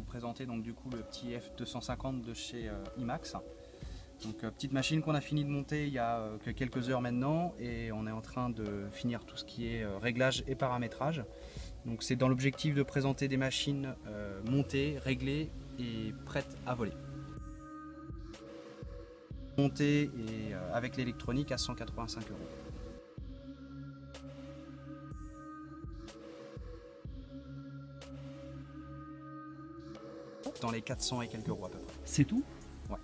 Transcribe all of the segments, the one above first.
présenter donc du coup le petit F250 de chez IMAX. Donc petite machine qu'on a fini de monter il y a que quelques heures maintenant, et on est en train de finir tout ce qui est réglage et paramétrage. Donc c'est dans l'objectif de présenter des machines montées, réglées et prêtes à voler. Montées et avec l'électronique à 185 €. Dans les 400 et quelques euros à peu près. C'est tout? Ouais.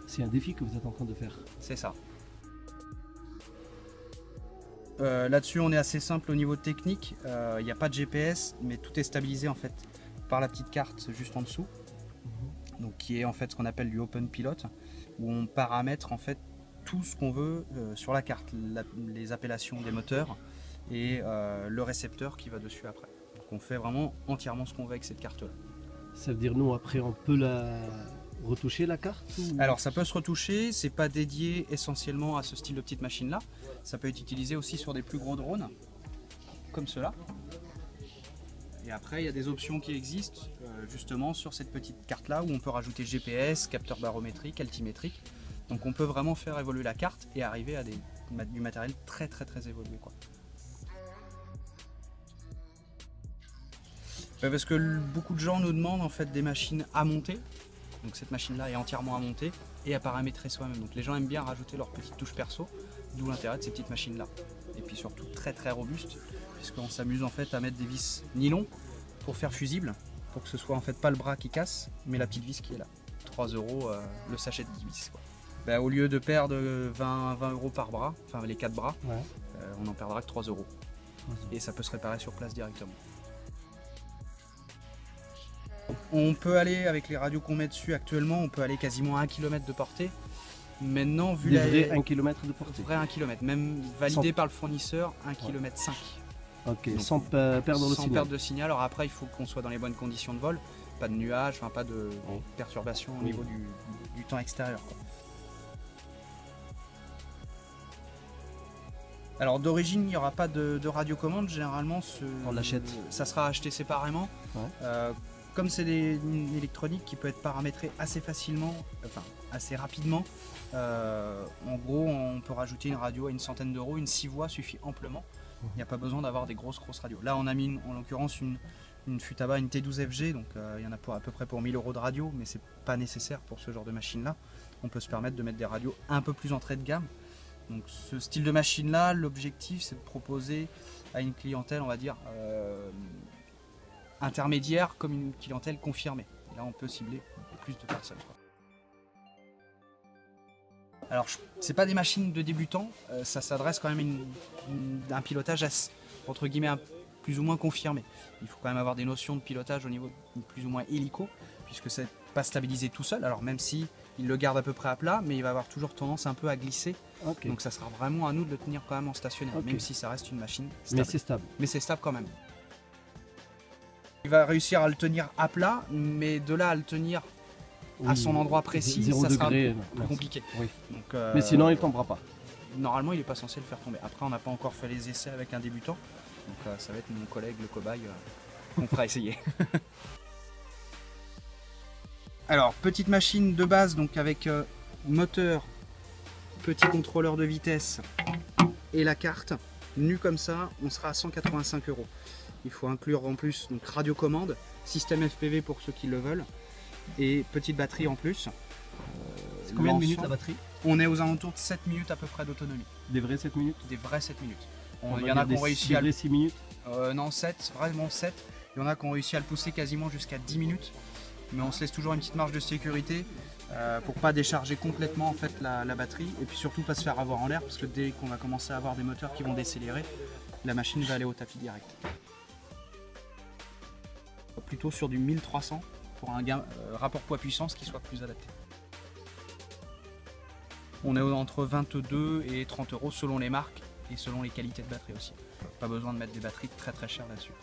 C'est un défi que vous êtes en train de faire. C'est ça. Là-dessus on est assez simple au niveau technique, il n'y a pas de GPS mais tout est stabilisé en fait par la petite carte juste en dessous, donc qui est en fait ce qu'on appelle du open pilot, où on paramètre en fait tout ce qu'on veut sur la carte, les appellations des moteurs et le récepteur qui va dessus après. Donc on fait vraiment entièrement ce qu'on veut avec cette carte là. Ça veut dire nous après on peut la retoucher la carte ou... Alors ça peut se retoucher, c'est pas dédié essentiellement à ce style de petite machine là, ça peut être utilisé aussi sur des plus gros drones comme cela. Et après il y a des options qui existent justement sur cette petite carte là où on peut rajouter GPS, capteur barométrique, altimétrique, donc on peut vraiment faire évoluer la carte et arriver à du matériel très évolué quoi. Parce que beaucoup de gens nous demandent en fait des machines à monter. Donc cette machine là est entièrement à monter et à paramétrer soi-même. Donc les gens aiment bien rajouter leurs petites touches perso, d'où l'intérêt de ces petites machines là. Et puis surtout très robuste, puisqu'on s'amuse en fait à mettre des vis nylon pour faire fusible, pour que ce soit en fait pas le bras qui casse, mais la petite vis qui est là. 3 € le sachet de 10 vis quoi. Bah, au lieu de perdre 20 € par bras, enfin les 4 bras, ouais. On en perdra que 3 €. Et ça peut se réparer sur place directement. On peut aller, avec les radios qu'on met dessus actuellement, on peut aller quasiment à 1 km de portée. Maintenant, vu la... vrais 1 km de portée. Vrai 1 km, même validé par le fournisseur, 1 km 5. Ok, donc, sans perdre le signal. Sans perdre de signal. Alors après, il faut qu'on soit dans les bonnes conditions de vol, pas de nuages, enfin, pas de perturbation au niveau du temps extérieur, quoi. Alors d'origine, il n'y aura pas de radiocommande, généralement on l'achète. Ça sera acheté séparément. Ouais. Comme c'est une électronique qui peut être paramétrée assez facilement, enfin assez rapidement, en gros on peut rajouter une radio à une centaine d'euros, une 6 voix suffit amplement. Il n'y a pas besoin d'avoir des grosses radios. Là on a mis en l'occurrence une Futaba, une T12FG, donc il y en a pour à peu près pour 1000 € de radio, mais c'est pas nécessaire pour ce genre de machine là. On peut se permettre de mettre des radios un peu plus entrée de gamme. Donc ce style de machine là, l'objectif c'est de proposer à une clientèle, on va dire, intermédiaire comme une clientèle confirmée. Et là on peut cibler plus de personnes, quoi. Alors c'est pas des machines de débutants, ça s'adresse quand même à un pilotage entre guillemets plus ou moins confirmé. Il faut quand même avoir des notions de pilotage au niveau plus ou moins hélico, puisque c'est pas stabilisé tout seul, alors même si il le garde à peu près à plat, mais il va avoir toujours tendance un peu à glisser. Okay. Donc ça sera vraiment à nous de le tenir quand même en stationnaire, même si ça reste une machine stable. Mais c'est stable. Mais c'est stable quand même. Il va réussir à le tenir à plat, mais de là à le tenir à son endroit précis, ça sera plus compliqué. Oui. Donc, mais sinon il ne tombera pas. Normalement il n'est pas censé le faire tomber. Après on n'a pas encore fait les essais avec un débutant, donc ça va être mon collègue le cobaye qu'on fera essayer. Alors petite machine de base, donc avec moteur, petit contrôleur de vitesse et la carte, nu comme ça, on sera à 185 €. Il faut inclure en plus donc radiocommande, système FPV pour ceux qui le veulent, et petite batterie en plus. Combien de minutes la batterie? On est aux alentours de 7 minutes à peu près d'autonomie. Des vrais 7 minutes? Des vrais 7 minutes. Il y en a qui ont réussi à... Des 6 minutes? Non, 7, vraiment 7. Il y en a qui ont réussi à le pousser quasiment jusqu'à 10 minutes. Mais on se laisse toujours une petite marge de sécurité pour pas décharger complètement en fait la batterie, et puis surtout pas se faire avoir en l'air, parce que dès qu'on va commencer à avoir des moteurs qui vont décélérer, la machine va aller au tapis direct. Plutôt sur du 1300 pour un rapport poids-puissance qui soit plus adapté. On est entre 22 et 30 € selon les marques et selon les qualités de batterie aussi. Pas besoin de mettre des batteries très chères là-dessus.